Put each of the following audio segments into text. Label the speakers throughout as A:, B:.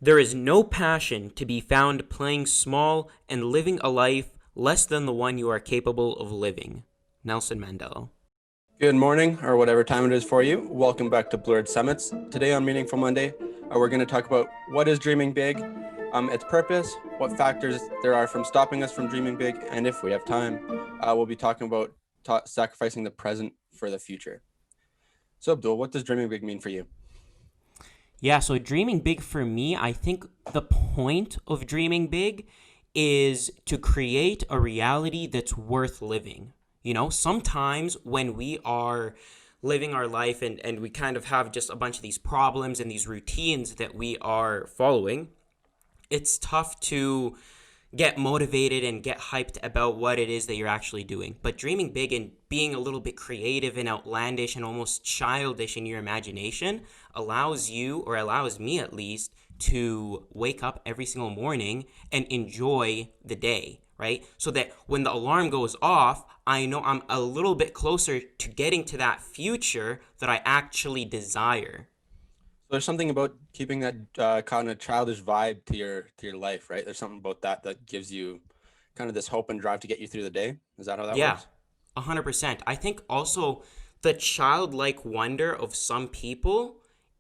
A: There is no passion to be found playing small and living a life less than the one you are capable of living. Nelson Mandela.
B: Good morning, or whatever time it is for you. Welcome back to Blurred Summits. Today on Meaningful Monday, we're going to talk about what is dreaming big, its purpose, what factors there are from stopping us from dreaming big, and if we have time, we'll be talking about sacrificing the present for the future. So, Abdul, what does dreaming big mean for you?
A: Yeah, so dreaming big for me, I think the point of dreaming big is to create a reality that's worth living. Sometimes when we are living our life and we kind of have just a bunch of these problems and these routines that we are following, it's tough to get motivated and get hyped about what it is that you're actually doing. But dreaming big and being a little bit creative and outlandish and almost childish in your imagination allows you, or allows me at least, to wake up every single morning and enjoy the day, right? So that when the alarm goes off, I know I'm a little bit closer to getting to that future that I actually desire.
B: So there's something about keeping that kind of childish vibe to your life, right? There's something about that gives you kind of this hope and drive to get you through the day. Is that how that
A: Yeah,
B: works?
A: 100%. I think also the childlike wonder of some people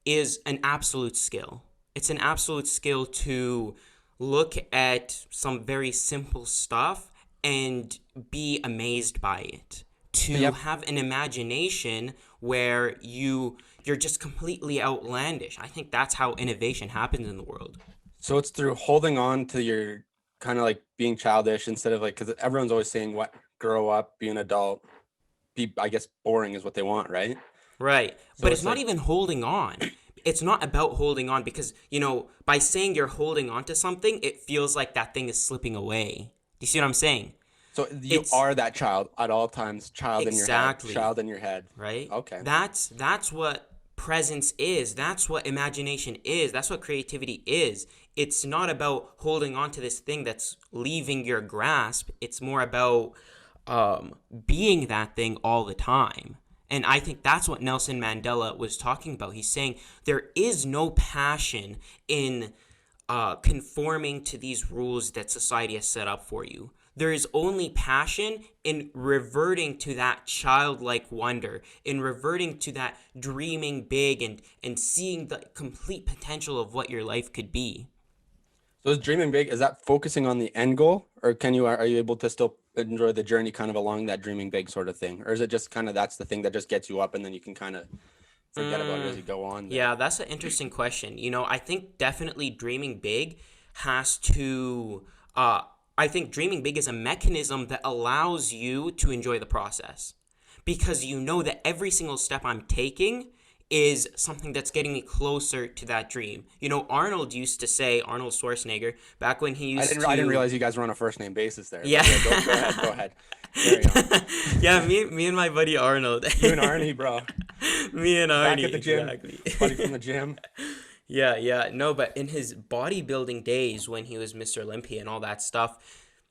A: is an absolute skill. It's an absolute skill to look at some very simple stuff and be amazed by it. To
B: Yep.
A: have an imagination where you're just completely outlandish. I think that's how innovation happens in the world.
B: So it's through holding on to your kind of like being childish instead of like, because everyone's always saying what grow up, be an adult, be, I guess, boring is what they want, right?
A: Right.
B: So
A: But it's
B: it's
A: not
B: like,
A: even holding on. It's not about holding on because, by saying you're holding on to something, it feels like that thing is slipping away. Do you see what I'm saying?
B: so you
A: It's
B: are that child at all times, child
A: exactly,
B: in your head.
A: right?
B: Okay.
A: That's what presence is. That's what imagination is. That's what creativity is. It's not about holding on to this thing that's leaving your grasp. It's more about being that thing all the time. And I think that's what Nelson Mandela was talking about. He's saying there is no passion in conforming to these rules that society has set up for you. There is only passion in reverting to that childlike wonder, in reverting to that dreaming big and seeing the complete potential of what your life could be.
B: So is dreaming big, is that focusing on the end goal, or are you able to still enjoy the journey kind of along that dreaming big sort of thing? Or is it just kind of that's the thing that just gets you up and then you can kind of forget about it as
A: Mm,
B: you go on there?
A: yeah, that's an interesting question. I think definitely dreaming big has to. I think dreaming big is a mechanism that allows you to enjoy the process because you know that every single step I'm taking is something that's getting me closer to that dream. Arnold used to say, Arnold Schwarzenegger, back when he used
B: I didn't
A: to.
B: realize you guys were on a first name basis there,
A: Yeah.
B: but yeah, go ahead, carry on.
A: Yeah, me and my buddy Arnold.
B: You and Arnie, bro,
A: Me and
B: back
A: Arnie,
B: at the gym,
A: exactly.
B: buddy from the gym.
A: Yeah, yeah. No, but in his bodybuilding days when he was Mr. Olympia and all that stuff,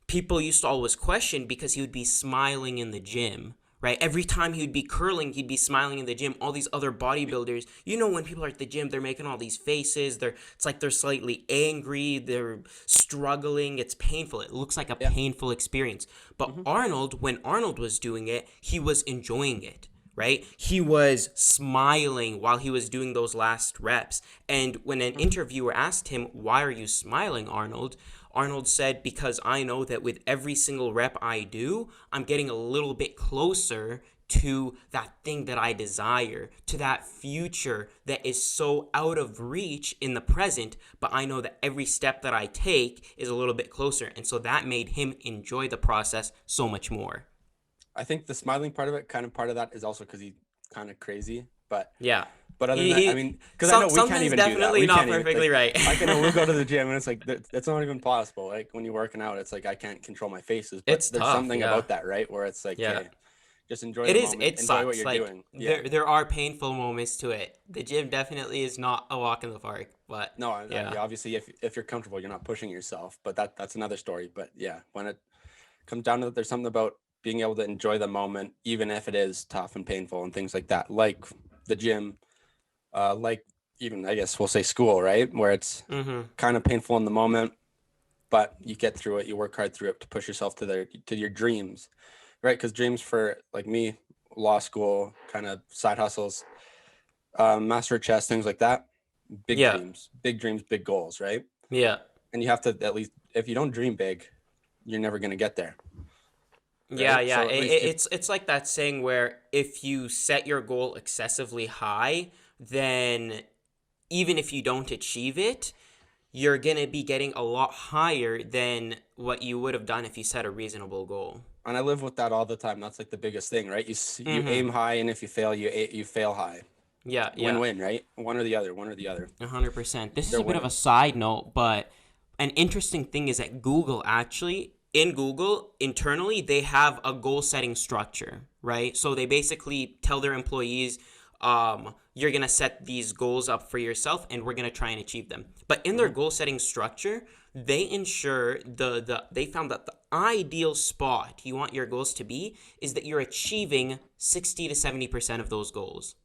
A: people used to always question because he would be smiling in the gym, right? Every time he would be curling, he'd be smiling in the gym. All these other bodybuilders, when people are at the gym, they're making all these faces. It's like they're slightly angry, they're struggling, it's painful. It looks like a
B: Yeah.
A: painful experience. But
B: Hmm.
A: Arnold, when Arnold was doing it, he was enjoying it, right? He was smiling while he was doing those last reps. And when an interviewer asked him, "Why are you smiling, Arnold?" Arnold said, "Because I know that with every single rep I do, I'm getting a little bit closer to that thing that I desire, to that future that is so out of reach in the present, but I know that every step that I take is a little bit closer." And so that made him enjoy the process so much more.
B: I think the smiling part of it, kind of part of that is also because he's kind of crazy,
A: Yeah.
B: but other than that, I
A: He
B: mean, because I know we can't
A: something's
B: even do that.
A: definitely
B: We
A: not
B: can't even
A: perfectly
B: like,
A: right.
B: like I know we'll go to the gym and it's like that's not even possible. Like when you're working out, it's like I can't control my faces, but
A: It's
B: there's
A: tough,
B: something
A: yeah.
B: about that, right? Where it's like,
A: Yeah.
B: hey, just enjoy
A: It
B: the
A: is.
B: moment,
A: It
B: enjoy what
A: sucks.
B: you're
A: Like
B: doing. Yeah.
A: there are painful moments to it. The gym definitely is not a walk in the park, but
B: No,
A: yeah.
B: yeah, obviously, if you're comfortable, you're not pushing yourself, but that's another story. But yeah, when it comes down to it, there's something about being able to enjoy the moment, even if it is tough and painful and things like that, like the gym, like even I guess we'll say school, right? Where it's
A: Mm-hmm.
B: kind of painful in the moment, but you get through it. You work hard through it to push yourself to your dreams, right? Because dreams for like me, law school, kind of side hustles, master of chess, things like that.
A: Yeah.
B: Big dreams, big goals, right?
A: Yeah.
B: And you have to at least, if you don't dream big, you're never gonna get there,
A: Yeah,
B: right?
A: yeah.
B: So at least you,
A: It's like that saying where if you set your goal excessively high, then even if you don't achieve it, you're going to be getting a lot higher than what you would have done if you set a reasonable goal.
B: and I live with that all the time. That's like the biggest thing, right? You
A: Mm-hmm.
B: aim high, and if you fail, you fail high.
A: Yeah,
B: Win
A: yeah.
B: win, right? One or the other. One or the other.
A: 100%. This is
B: They're
A: a bit of a
B: winning.
A: side note, but an interesting thing is that Google actually, in Google, internally, they have a goal setting structure, right? So they basically tell their employees, you're going to set these goals up for yourself and we're going to try and achieve them. But in their
B: Mm-hmm.
A: goal setting structure, they ensure they found that the ideal spot you want your goals to be is that you're achieving 60 to 70% of those goals.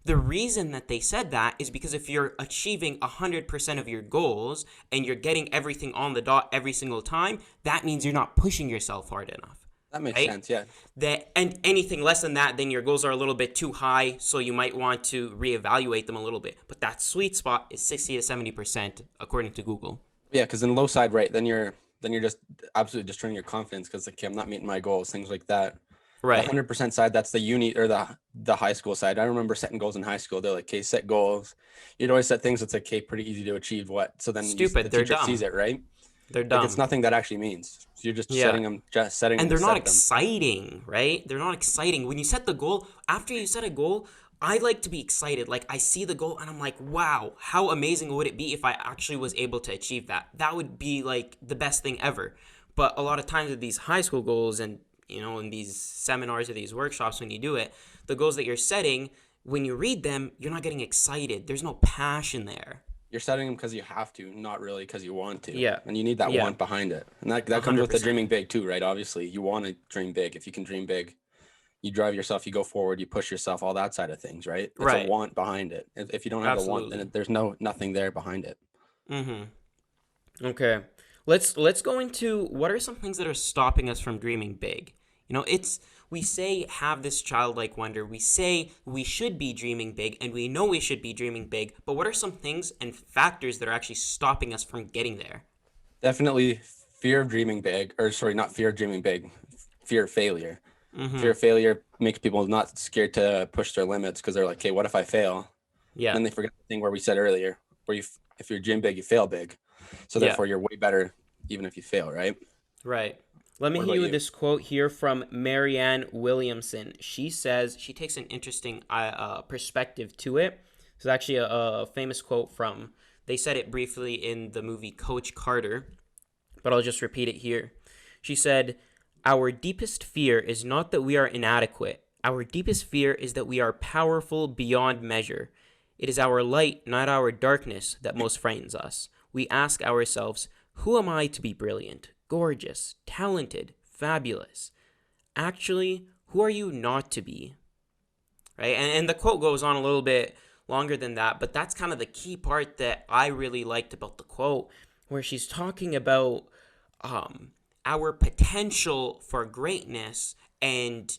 A: The reason that they said that is because if you're achieving 100% of your goals and you're getting everything on the dot every single time, that means you're not pushing yourself hard enough,
B: That makes
A: right?
B: sense. Yeah.
A: That and anything less than that, then your goals are a little bit too high, so you might want to reevaluate them a little bit. But that sweet spot is 60 to 70% according to Google.
B: Yeah, because in low side, right, then you're just absolutely destroying your confidence because like, okay, I'm not meeting my goals, things like that. The
A: Right.
B: 100% side, that's the uni or the high school side. I remember setting goals in high school. They're like, okay, set goals. You'd always set things that's like, okay, pretty easy to achieve. What? So then the
A: Stupid. They're
B: teacher sees
A: dumb.
B: it, right?
A: They're
B: Like it's
A: dumb.
B: nothing that actually means. So you're
A: Yeah.
B: just setting
A: And
B: them to
A: they're not
B: set them.
A: exciting, right? They're not exciting. When you set the goal, after you set a goal, I like to be excited. Like I see the goal and I'm like, wow, how amazing would it be if I actually was able to achieve that? That would be like the best thing ever. But a lot of times with these high school goals and in these seminars or these workshops when you do it, the goals that you're setting, when you read them, you're not getting excited. There's no passion there.
B: You're setting them because you have to, not really because you want to.
A: Yeah.
B: And you need that
A: Yeah.
B: want behind it. And that comes with the
A: 100%.
B: dreaming big too, right? Obviously, you want to dream big. If you can dream big, you drive yourself, you go forward, you push yourself, all that side of things, right? It's a
A: Right.
B: want behind it. If you don't have the want, then
A: Absolutely.
B: there's nothing there behind it.
A: Mhm. Okay. Let's go into what are some things that are stopping us from dreaming big. It's we say have this childlike wonder. We say we should be dreaming big and we know we should be dreaming big, but what are some things and factors that are actually stopping us from getting there?
B: Definitely fear of dreaming big, or sorry, not fear of dreaming big, fear of failure. Fear
A: Mhm.
B: of failure makes people not scared to push their limits because they're like, okay, what if I fail?
A: Yeah.
B: Then they forget the thing where we said earlier, where if you're dream big, you fail big. So
A: Yeah.
B: therefore, you're way better even if you fail, right?
A: Right. Let me
B: What
A: hit
B: about
A: you with
B: you?
A: this quote here from Marianne Williamson. She says she takes an interesting perspective to it. It's actually a famous quote from. They said it briefly in the movie Coach Carter, but I'll just repeat it here. She said, "Our deepest fear is not that we are inadequate. Our deepest fear is that we are powerful beyond measure. It is our light, not our darkness, that most frightens us. We ask ourselves, who am I to be brilliant, gorgeous, talented, fabulous? Actually, who are you not to be?" Right? And the quote goes on a little bit longer than that, but that's kind of the key part that I really liked about the quote, where she's talking about um, our potential for greatness and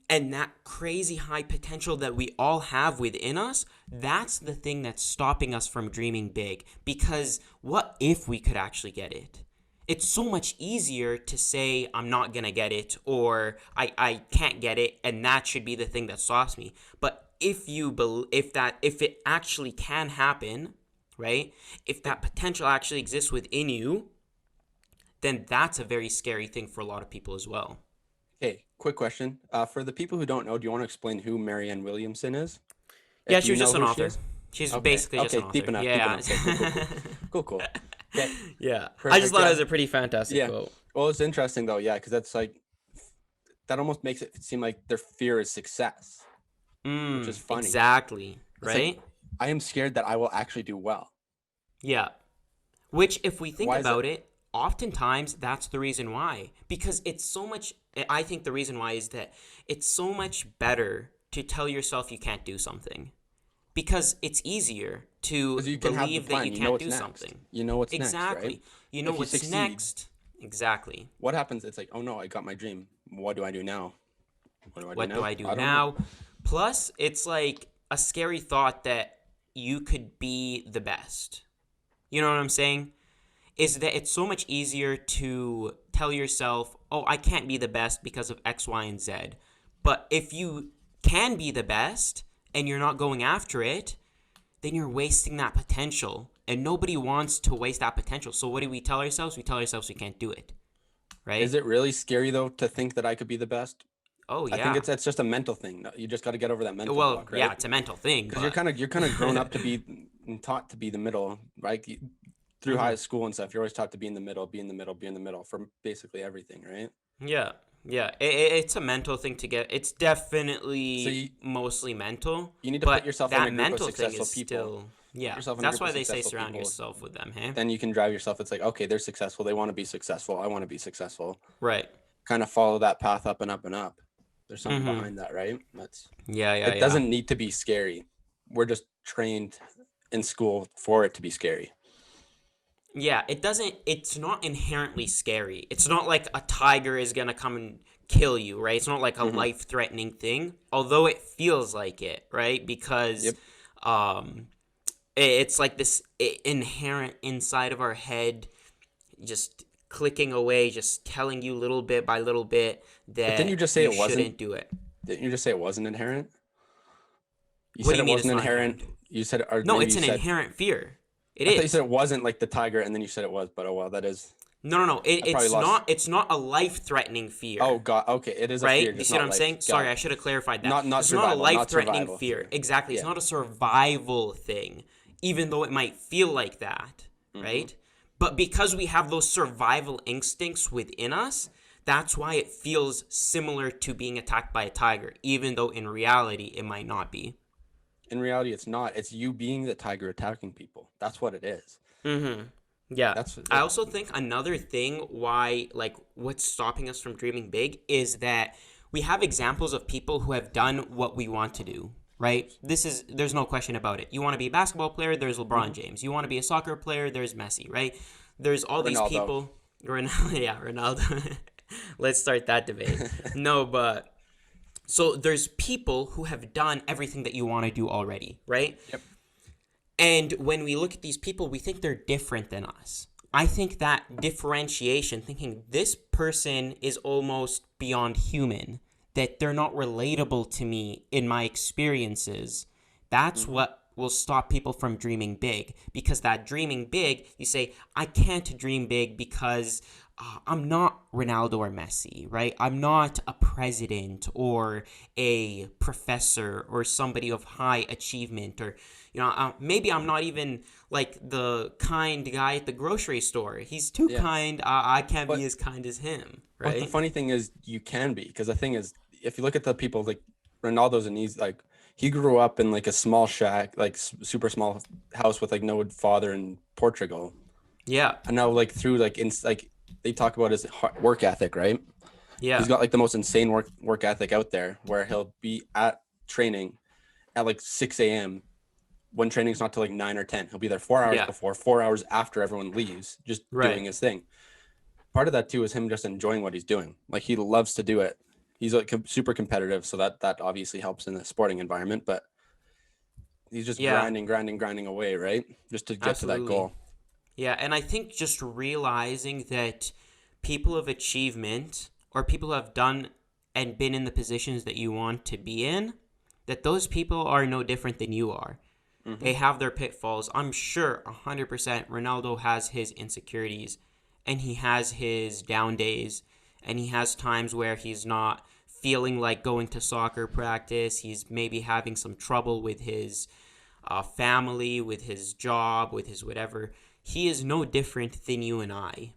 A: that crazy high potential that we all have within us. That's the thing that's stopping us from dreaming big, because what if we could actually get it? It's so much easier to say I'm not gonna get it, or I can't get it, and that should be the thing that stops me. But if it actually can happen, right? If that potential actually exists within you, then that's a very scary thing for a lot of people as well.
B: Okay, quick question. For the people who don't know, do you want to explain who Marianne Williamson is?
A: Yeah,
B: If
A: she
B: you
A: was
B: know
A: just an
B: who she
A: author.
B: is?
A: She's
B: Okay.
A: basically just an
B: Okay.
A: author.
B: Deep enough. Deep
A: Yeah.
B: enough. Okay. Cool. Cool. Cool. Cool. Cool. Okay.
A: Yeah. I just
B: Perfect.
A: thought it
B: Yeah.
A: was a pretty fantastic
B: Yeah.
A: quote.
B: Well, it's interesting though. Yeah, because that's like that almost makes it seem like their fear is success, which is funny.
A: Exactly.
B: It's like
A: Right?
B: I am scared that I will actually do well.
A: Yeah. Which, if we think
B: Why is it?
A: about it, oftentimes that's the reason why. Because it's so much, I think the reason why is that it's so much better to tell yourself you can't do something. because it's easier to
B: Because you can have the
A: believe that you
B: plan. You know
A: can't
B: what's
A: do
B: next.
A: something.
B: You know what's next, right?
A: Exactly. You know
B: If you
A: what's
B: succeed,
A: next. Exactly.
B: what happens? It's like, oh no, I got my dream. What do I do now? What do I do
A: What do
B: now?
A: I do
B: I don't know.
A: now? Plus, it's like a scary thought that you could be the best. You know what I'm saying? Is that it's so much easier to tell yourself, oh, I can't be the best because of X, Y, and Z. But if you can be the best and you're not going after it, then you're wasting that potential. And nobody wants to waste that potential. So what do we tell ourselves? We tell ourselves we can't do it,
B: Is
A: right?
B: it really scary though to think that I could be the best?
A: Oh,
B: I think
A: yeah.
B: it's just a mental thing. You just got to get over that mental
A: Well,
B: block,
A: yeah,
B: right?
A: it's a mental thing,
B: Because
A: but.
B: you're kind of grown up to be and taught to be the middle, right? Through high
A: Hmm.
B: school and stuff, you're always taught to be in the middle, be in the middle, be in the middle for basically everything, right?
A: Yeah, yeah. It's a mental thing to get. It's
B: So
A: definitely mostly mental,
B: you need to put
A: but
B: yourself in
A: that
B: a group of
A: mental thing
B: successful
A: is
B: people.
A: still,
B: Put
A: yeah.
B: yourself in a
A: That's
B: group of
A: why they say
B: successful
A: surround
B: people.
A: yourself with them, hey?
B: Then you can drive yourself. It's like, okay, they're successful. They want to be successful. I want to be successful.
A: Right.
B: Kind of follow that path up and up and up. There's something
A: Mm-hmm.
B: behind that, right? That's
A: Yeah, yeah,
B: it
A: yeah.
B: doesn't need to be scary. We're just trained in school for it to be scary.
A: Yeah, it's not inherently scary. It's not like a tiger is gonna come and kill you, right? It's not like a
B: Hmm.
A: life-threatening thing, although it feels like it, right? Because
B: Yep.
A: um, it's like this inherent inside of our head just clicking away, just telling you little bit by little bit
B: But didn't you
A: that
B: just say
A: you
B: it wasn't?
A: shouldn't do it.
B: Didn't you just say it wasn't inherent? You
A: What do
B: said
A: you
B: it
A: mean it's
B: wasn't
A: not
B: inherent.
A: inherent?
B: You said, or
A: No,
B: maybe
A: it's
B: you
A: an
B: said,
A: inherent fear. It
B: I thought you said
A: is.
B: it wasn't like the tiger, and then you said it was. But oh well, that is.
A: No, no, no.
B: I probably
A: It's
B: lost.
A: not. It's not a life-threatening
B: Oh
A: fear,
B: God. Okay, it is a
A: right?
B: fear,
A: You
B: just
A: see what
B: not
A: I'm
B: life.
A: saying?
B: Got
A: Sorry,
B: it.
A: I should have clarified that.
B: Not
A: It's not a
B: survival, not
A: life-threatening
B: survival
A: fear.
B: fear.
A: Exactly. It's
B: Yeah.
A: not a survival thing, even though it might feel like that,
B: Hmm.
A: right? But because we have those survival instincts within us, that's why it feels similar to being attacked by a tiger, even though in reality it might not be.
B: In reality, it's not. It's you being the tiger attacking people. That's what it is.
A: Mm-hmm. Yeah.
B: That's
A: I
B: like.
A: also think another thing why, like, what's stopping us from dreaming big is that we have examples of people who have done what we want to do, right? There's no question about it. You want to be a basketball player, there's LeBron
B: Hmm.
A: James. You want to be a soccer player, there's Messi, right? There's all these
B: Ronaldo.
A: people. Ronaldo, yeah, Ronaldo. Let's start that debate. No, but so there's people who have done everything that you want to do already, right?
B: Yep.
A: And when we look at these people, we think they're different than us. I think that differentiation, thinking this person is almost beyond human, that they're not relatable to me in my experiences, that's
B: Hmm.
A: what will stop people from dreaming big. Because that dreaming big, you say, I can't dream big because I'm not Ronaldo or Messi, right? I'm not a president or a professor or somebody of high achievement, or maybe I'm not even like the kind guy at the grocery store. He's too
B: Yeah.
A: kind. I can't be
B: But
A: as kind as him,
B: but the
A: right?
B: funny thing is, you can be, because the thing is, if you look at the people like Ronaldo's, and he's like, he grew up in like a small shack, like super small house with like no father in Portugal,
A: Yeah,
B: and now like through like like they talk about his work ethic, right? He's
A: yeah,
B: got like the most insane work ethic out there, where he'll be at training at like 6 a.m. when training's not till like 9 or 10. He'll be there 4 hours
A: yeah,
B: before, 4 hours after everyone leaves, just
A: right.
B: doing his thing. Part of that too is him just enjoying what he's doing. Like he loves to do it. He's like super competitive, so that obviously helps in the sporting environment. But he's just
A: Yeah,
B: grinding away, right? Just to get to that
A: absolutely.
B: goal.
A: Yeah, and I think just realizing that people of achievement or people who have done and been in the positions that you want to be in, that those people are no different than you are.
B: Hmm.
A: They have their pitfalls. I'm sure 100% Ronaldo has his insecurities and he has his down days and he has times where he's not feeling like going to soccer practice. He's maybe having some trouble with his family, with his job, with his whatever. He is no different than you and I.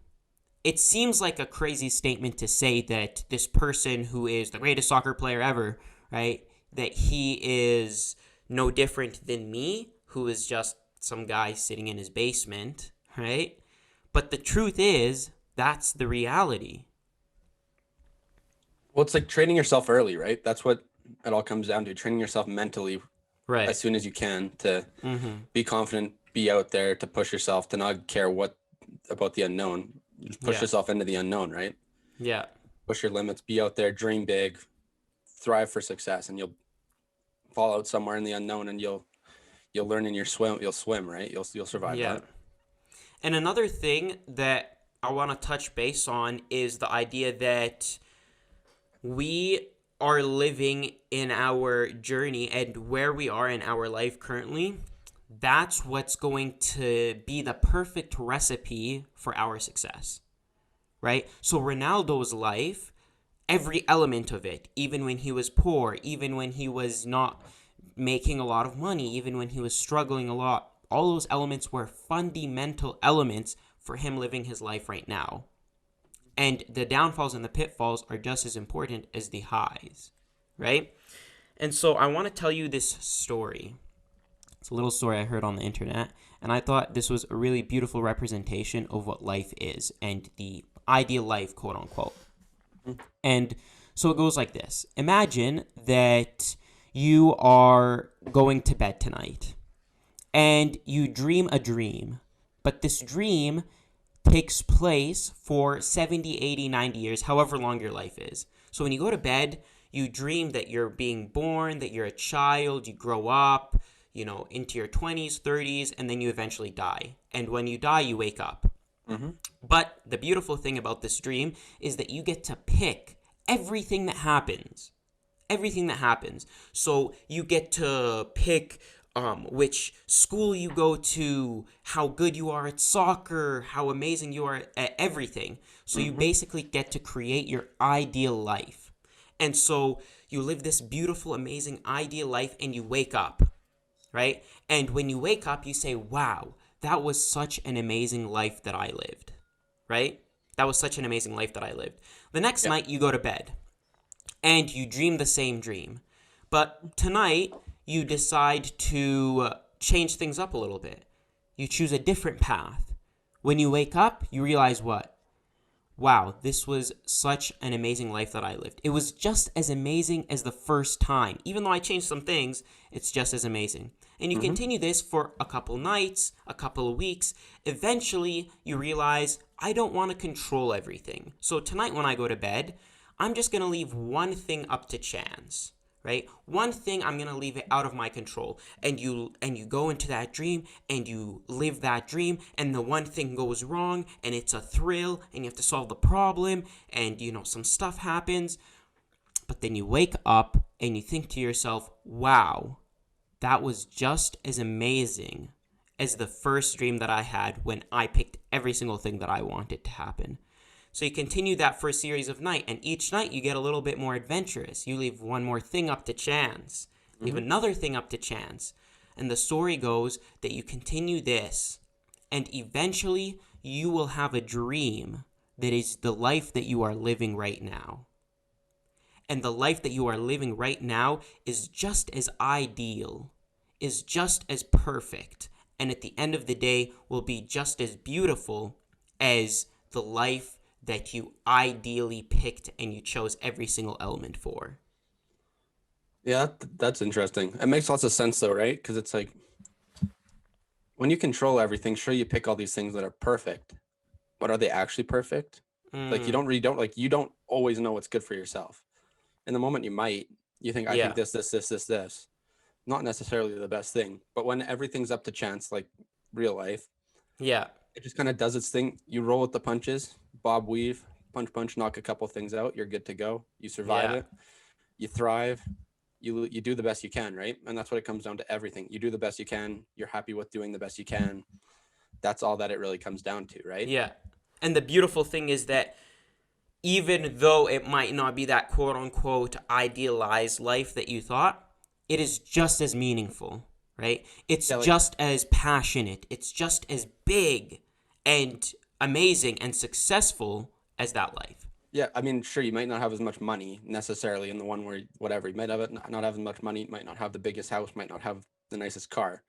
A: It seems like a crazy statement to say that this person who is the greatest soccer player ever, right, that he is no different than me, who is just some guy sitting in his basement, right? But the truth is, that's the reality.
B: Well, it's like training yourself early, right? That's what it all comes down to. Training yourself mentally as
A: Right.
B: soon as you can to
A: Mm-hmm.
B: be confident, be out there, to push yourself, to not care what about the unknown. Just push
A: Yeah.
B: yourself into the unknown, right?
A: Yeah.
B: Push your limits, be out there, dream big, thrive for success, and you'll fall out somewhere in the unknown, and you'll learn in your swim. You'll swim, right? You'll survive
A: Yeah.
B: that.
A: And another thing that I want to touch base on is the idea that we are living in our journey and where we are in our life currently. That's what's going to be the perfect recipe for our success, right? So, Ronaldo's life, every element of it, even when he was poor, even when he was not making a lot of money, even when he was struggling a lot, all those elements were fundamental elements for him living his life right now. And the downfalls and the pitfalls are just as important as the highs, right? And so I want to tell you this story. It's a little story I heard on the internet, and I thought this was a really beautiful representation of what life is and the ideal life, quote unquote. And so it goes like this: Imagine that you are going to bed tonight and you dream a dream, but this dream takes place for 70, 80, 90 years, however long your life is. So when you go to bed, you dream that you're being born, that you're a child, you grow up, into your 20s, 30s, and then you eventually die. And when you die, you wake up.
B: Mm-hmm.
A: But the beautiful thing about this dream is that you get to pick everything that happens. Everything that happens. So you get to pick which school you go to, how good you are at soccer, how amazing you are at everything. So you
B: Mm-hmm.
A: basically get to create your ideal life. And so you live this beautiful, amazing, ideal life and you wake up, right? And when you wake up, you say, wow, that was such an amazing life that I lived, right? That was such an amazing life that I lived. The next
B: Yeah.
A: night, you go to bed and you dream the same dream. But tonight, you decide to change things up a little bit. You choose a different path. When you wake up, you realize what? Wow, this was such an amazing life that I lived. It was just as amazing as the first time. Even though I changed some things, it's just as amazing. And you
B: Mm-hmm.
A: continue this for a couple nights, a couple of weeks. Eventually, you realize I don't want to control everything. So tonight, when I go to bed, I'm just going to leave one thing up to chance, right? One thing I'm going to leave it out of my control. And you go into that dream and you live that dream and the one thing goes wrong and it's a thrill and you have to solve the problem and some stuff happens, but then you wake up and you think to yourself, "Wow, that was just as amazing as the first dream that I had when I picked every single thing that I wanted to happen." So you continue that for a series of night, and each night you get a little bit more adventurous. You leave one more thing up to chance, leave
B: Mm-hmm.
A: another thing up to chance. And the story goes that you continue this, and eventually you will have a dream that is the life that you are living right now. And the life that you are living right now is just as ideal, is just as perfect, and at the end of the day will be just as beautiful as the life that you ideally picked and you chose every single element for.
B: Yeah, that's interesting. It makes lots of sense though, right? Because it's like when you control everything, sure you pick all these things that are perfect, but are they actually perfect? Like
A: Mm,
B: you don't always know what's good for yourself. In the moment you might, you think I think
A: yeah,
B: this. Not necessarily the best thing, but when everything's up to chance, like real life,
A: yeah,
B: it just kind of does its thing. You roll with the punches, bob weave, punch punch, knock a couple things out, you're good to go. You survive
A: yeah,
B: it, you thrive, you do the best you can, right? And that's what it comes down to everything. You do the best you can, you're happy with doing the best you can. That's all that it really comes down to, right?
A: yeah. And the beautiful thing is that even though it might not be that quote unquote idealized life that you thought, it is just as meaningful, right? It's
B: Yeah, like
A: just as passionate, it's just as big and amazing and successful as that life.
B: yeah, I mean, sure, you might not have as much money necessarily in the one where whatever you might have it, not have as much money, might not have the biggest house, might not have the nicest car,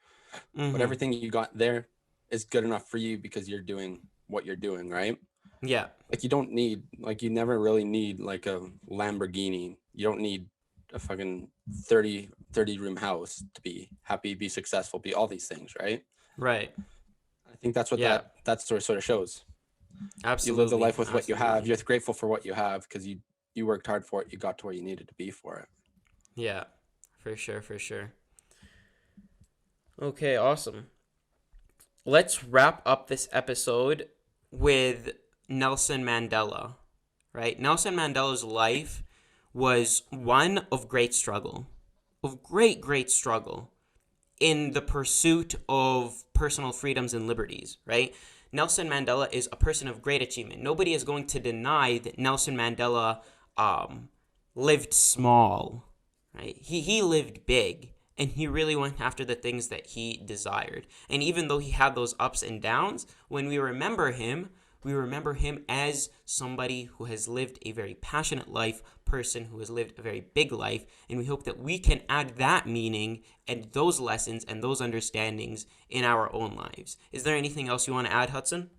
B: but
A: Mm-hmm.
B: everything you got there is good enough for you because you're doing what you're doing, right?
A: Yeah.
B: Like you don't need, like you never really need like a Lamborghini. You don't need a fucking 30 room house to be happy, be successful, be all these things, right?
A: Right.
B: I think that's what
A: Yeah.
B: that story sort of shows. You live the
A: Absolutely.
B: life with what you have.
A: Absolutely.
B: You're grateful for what you have because you worked hard for it. You got to where you needed to be for it.
A: Yeah. For sure. For sure. Okay. Awesome. Let's wrap up this episode with Nelson Mandela. Right. Nelson Mandela's life was one of great struggle, of great struggle in the pursuit of personal freedoms and liberties, right? Nelson Mandela is a person of great achievement. Nobody is going to deny that Nelson Mandela um, lived small, right? He lived big, and he really went after the things that he desired. And even though he had those ups and downs, when we remember him as somebody who has lived a very passionate life, person who has lived a very big life, and we hope that we can add that meaning and those lessons and those understandings in our own lives. Is there anything else you want to add, Hudson?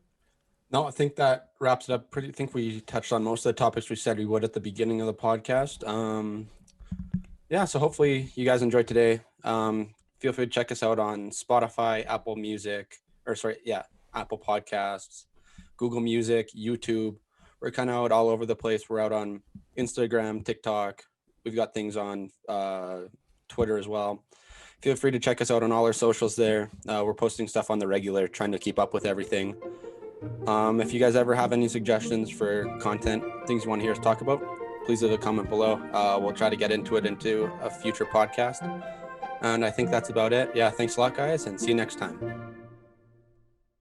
B: No, I think that wraps it up. I think we touched on most of the topics we said we would at the beginning of the podcast. Yeah, so hopefully you guys enjoyed today. Feel free to check us out on Spotify, Apple Music, or sorry, yeah, Apple Podcasts, Google Music, YouTube. We're kind of out all over the place. We're out on Instagram, TikTok. We've got things on Twitter as well. Feel free to check us out on all our socials there. We're posting stuff on the regular, trying to keep up with everything. If you guys ever have any suggestions for content, things you want to hear us talk about, please leave a comment below. We'll try to get into a future podcast. And I think that's about it. Yeah, thanks a lot, guys, and see you next time.